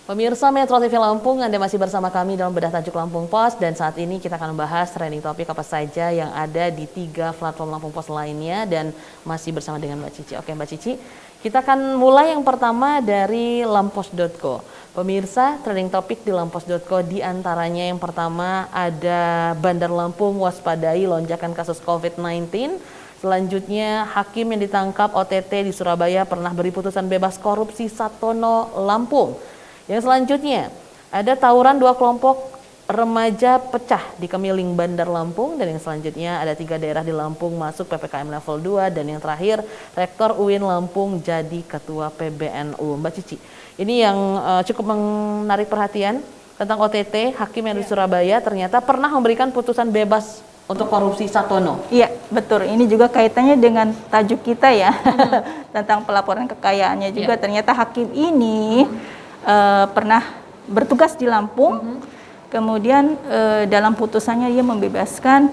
Pemirsa Metro TV Lampung, Anda masih bersama kami dalam Bedah Tajuk Lampung Pos, dan saat ini kita akan membahas trending topik apa saja yang ada di 3 platform Lampung Pos lainnya, dan masih bersama dengan Mbak Cici. Oke Mbak Cici, kita akan mulai yang pertama dari lampos.co. Pemirsa, trending topik di lampos.co diantaranya yang pertama ada Bandar Lampung waspadai lonjakan kasus COVID-19. Selanjutnya, hakim yang ditangkap OTT di Surabaya pernah beri putusan bebas korupsi Satono Lampung. Yang selanjutnya, ada tawuran 2 kelompok remaja pecah di Kemiling Bandar Lampung. Dan yang selanjutnya, ada 3 daerah di Lampung masuk PPKM level 2. Dan yang terakhir, Rektor UIN Lampung jadi Ketua PBNU. Mbak Cici, ini yang cukup menarik perhatian tentang OTT, hakim yang di Surabaya ternyata pernah memberikan putusan bebas untuk korupsi Satono. Iya, betul. Ini juga kaitannya dengan tajuk kita ya, tentang pelaporan kekayaannya juga. Ternyata hakim ini pernah bertugas di Lampung, kemudian dalam putusannya dia membebaskan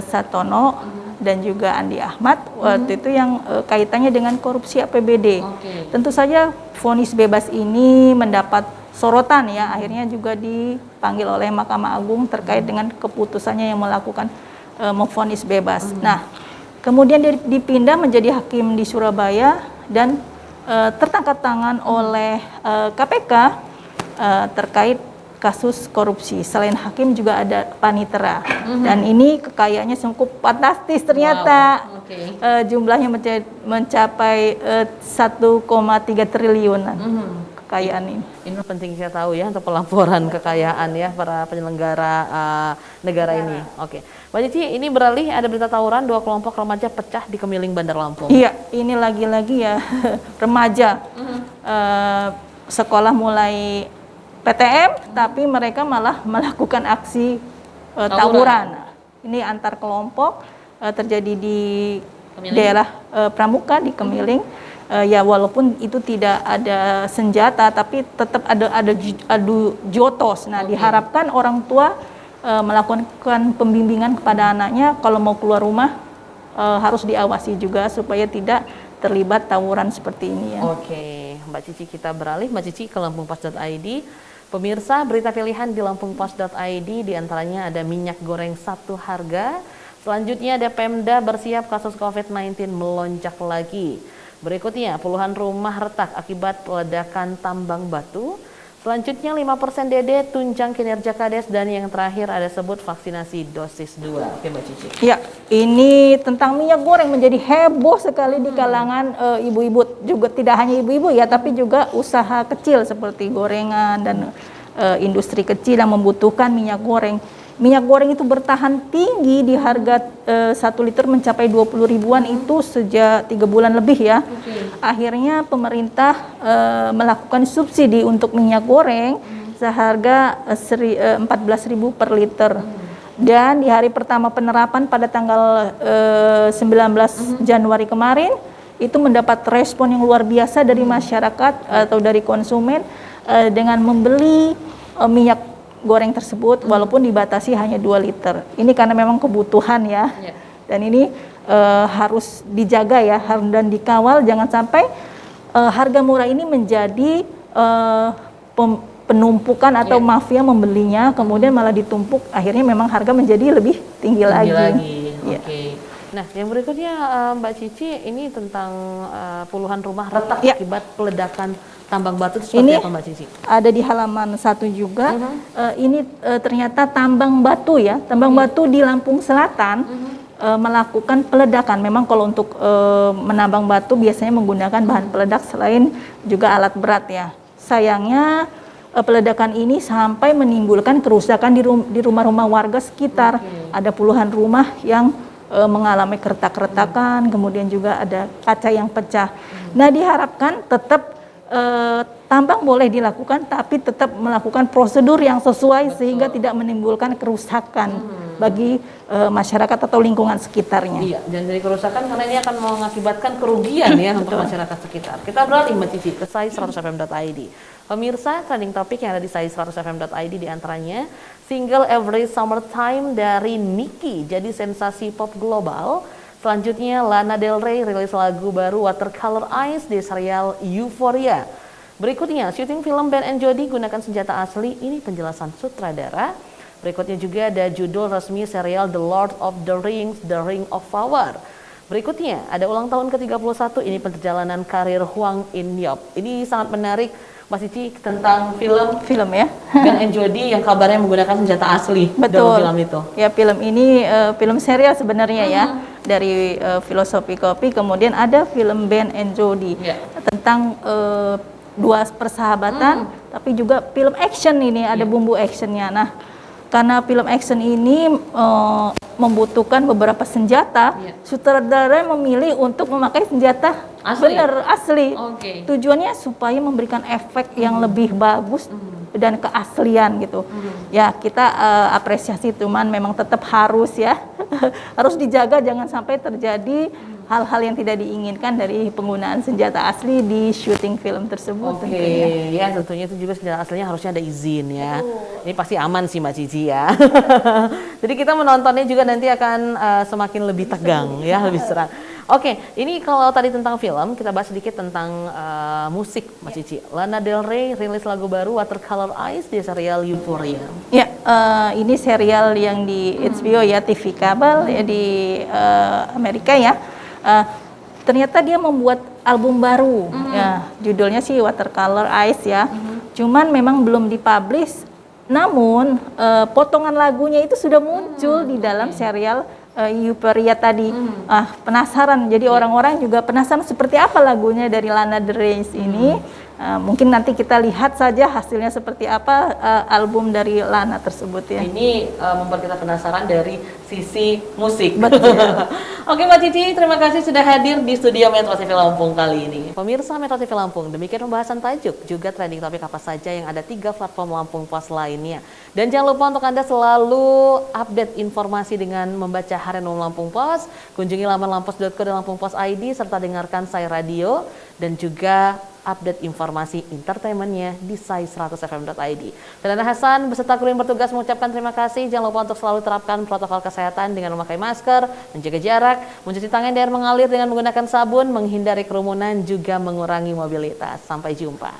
Satono dan juga Andi Ahmad waktu itu yang kaitannya dengan korupsi APBD. Tentu saja vonis bebas ini mendapat sorotan ya, akhirnya juga dipanggil oleh Mahkamah Agung terkait dengan keputusannya yang melakukan memvonis bebas. Nah, kemudian dia dipindah menjadi hakim di Surabaya dan tertangkap tangan oleh KPK terkait kasus korupsi. Selain hakim juga ada panitera. Dan ini kekayaannya cukup fantastis ternyata. Wow. Jumlahnya mencapai 1,3 triliunan. Kekayaan ini. Ini penting saya tahu ya untuk pelaporan kekayaan ya para penyelenggara negara ini. Oke. Mbak Cici, ini beralih ada berita tawuran 2 kelompok remaja pecah di Kemiling Bandar Lampung. Iya, ini lagi-lagi ya remaja. Sekolah mulai PTM tapi mereka malah melakukan aksi tawuran. Ini antar kelompok terjadi di Kemiling. Daerah Pramuka di Kemiling. Ya walaupun itu tidak ada senjata tapi tetap ada adu jotos. Nah, diharapkan orang tua melakukan pembimbingan kepada anaknya kalau mau keluar rumah harus diawasi juga supaya tidak terlibat tawuran seperti ini ya. Oke, Mbak Cici, kita beralih Mbak Cici ke lampungpos.id. Pemirsa, berita pilihan di lampungpos.id diantaranya ada minyak goreng satu harga. Selanjutnya ada Pemda bersiap kasus COVID-19 melonjak lagi. Berikutnya, puluhan rumah retak akibat ledakan tambang batu. Selanjutnya 5% DD tunjang kinerja Kades, dan yang terakhir ada sebut vaksinasi dosis 2. Oke Mbak Cici. Ya, ini tentang minyak goreng menjadi heboh sekali di kalangan ibu-ibu, juga tidak hanya ibu-ibu ya, tapi juga usaha kecil seperti gorengan dan industri kecil yang membutuhkan minyak goreng. Minyak goreng itu bertahan tinggi di harga 1 liter mencapai 20 ribuan itu sejak 3 bulan lebih ya. Akhirnya pemerintah melakukan subsidi untuk minyak goreng seharga 14.000 per liter. Dan di hari pertama penerapan pada tanggal 19 Januari kemarin itu mendapat respon yang luar biasa dari masyarakat atau dari konsumen dengan membeli minyak goreng tersebut walaupun dibatasi hanya 2 liter. Ini karena memang kebutuhan ya. Dan ini harus dijaga ya dan dikawal, jangan sampai harga murah ini menjadi penumpukan atau mafia membelinya kemudian malah ditumpuk, akhirnya memang harga menjadi lebih tinggi lagi. Oke. Nah, yang berikutnya Mbak Cici, ini tentang puluhan rumah retak akibat peledakan tambang batu. Itu seperti apa Mbak Cici? Ada di halaman 1 juga. Ini ternyata tambang batu ya. Tambang batu di Lampung Selatan melakukan peledakan. Memang kalau untuk menambang batu biasanya menggunakan bahan peledak selain juga alat berat ya. Sayangnya peledakan ini sampai menimbulkan kerusakan di rumah-rumah warga sekitar. Ada puluhan rumah yang mengalami keretakan, kemudian juga ada kaca yang pecah. Nah, diharapkan tetap tambang boleh dilakukan, tapi tetap melakukan prosedur yang sesuai sehingga tidak menimbulkan kerusakan bagi masyarakat atau lingkungan sekitarnya. Iya, dan dari kerusakan karena ini akan mengakibatkan kerugian ya untuk masyarakat sekitar. Kita beralih Mbak Cici ke sai100fm.id. Pemirsa, trending topik yang ada di sai100fm.id diantaranya single Every Summertime dari Nicki jadi sensasi pop global. Selanjutnya Lana Del Rey rilis lagu baru Watercolor Eyes di serial Euphoria. Berikutnya, syuting film Ben and Jody gunakan senjata asli. Ini penjelasan sutradara. Berikutnya juga ada judul resmi serial The Lord of the Rings, The Ring of Power. Berikutnya, ada ulang tahun ke-31. Ini perjalanan karir Hwang In-yeop. Ini sangat menarik, Mbak Cici, tentang film ya. Ben and Jody yang kabarnya menggunakan senjata asli dalam film itu. Ya, film ini film serial sebenarnya ya, dari filosofi kopi. Kemudian ada film Ben and Jody tentang dua persahabatan, tapi juga film action ini ada bumbu actionnya. Nah, karena film action ini membutuhkan beberapa senjata, sutradara memilih untuk memakai senjata asli. Tujuannya supaya memberikan efek yang lebih bagus dan keaslian gitu. Ya, kita apresiasi, cuman memang tetap harus ya harus dijaga jangan sampai terjadi hal-hal yang tidak diinginkan dari penggunaan senjata asli di syuting film tersebut. Ya tentunya itu juga senjata aslinya harusnya ada izin ya. Ini pasti aman sih Mbak Cici ya. Jadi kita menontonnya juga nanti akan semakin lebih tegang ya, lebih serang. Ini kalau tadi tentang film, kita bahas sedikit tentang musik Mbak Cici. Lana Del Rey rilis lagu baru Watercolor Eyes di serial Euphoria. Ya, ini serial yang di HBO ya, TV kabel ya di Amerika ya. Ternyata dia membuat album baru, ya judulnya sih Watercolor Eyes ya. Cuman memang belum dipublish, namun potongan lagunya itu sudah muncul di dalam serial Euphoria tadi. Penasaran, jadi orang-orang juga penasaran seperti apa lagunya dari Lana Del Rey ini. Mungkin nanti kita lihat saja hasilnya seperti apa album dari Lana tersebut ya. Ini membuat kita penasaran dari sisi musik. Betul. Oke Mbak Cici, terima kasih sudah hadir di studio Metro TV Lampung kali ini. Pemirsa Metro TV Lampung, demikian pembahasan tajuk juga trending topik apa saja yang ada 3 platform Lampung Pos lainnya. Dan jangan lupa untuk Anda selalu update informasi dengan membaca Harian Umum Lampung Pos, kunjungi laman lampos.co dan Lampung Pos ID, serta dengarkan Sai Radio dan juga update informasi entertainmentnya di sai100fm.id. Dan Hasan beserta kru yang bertugas mengucapkan terima kasih. Jangan lupa untuk selalu terapkan protokol kesehatan dengan memakai masker, menjaga jarak, mencuci tangan dari air mengalir dengan menggunakan sabun, menghindari kerumunan, juga mengurangi mobilitas. Sampai jumpa.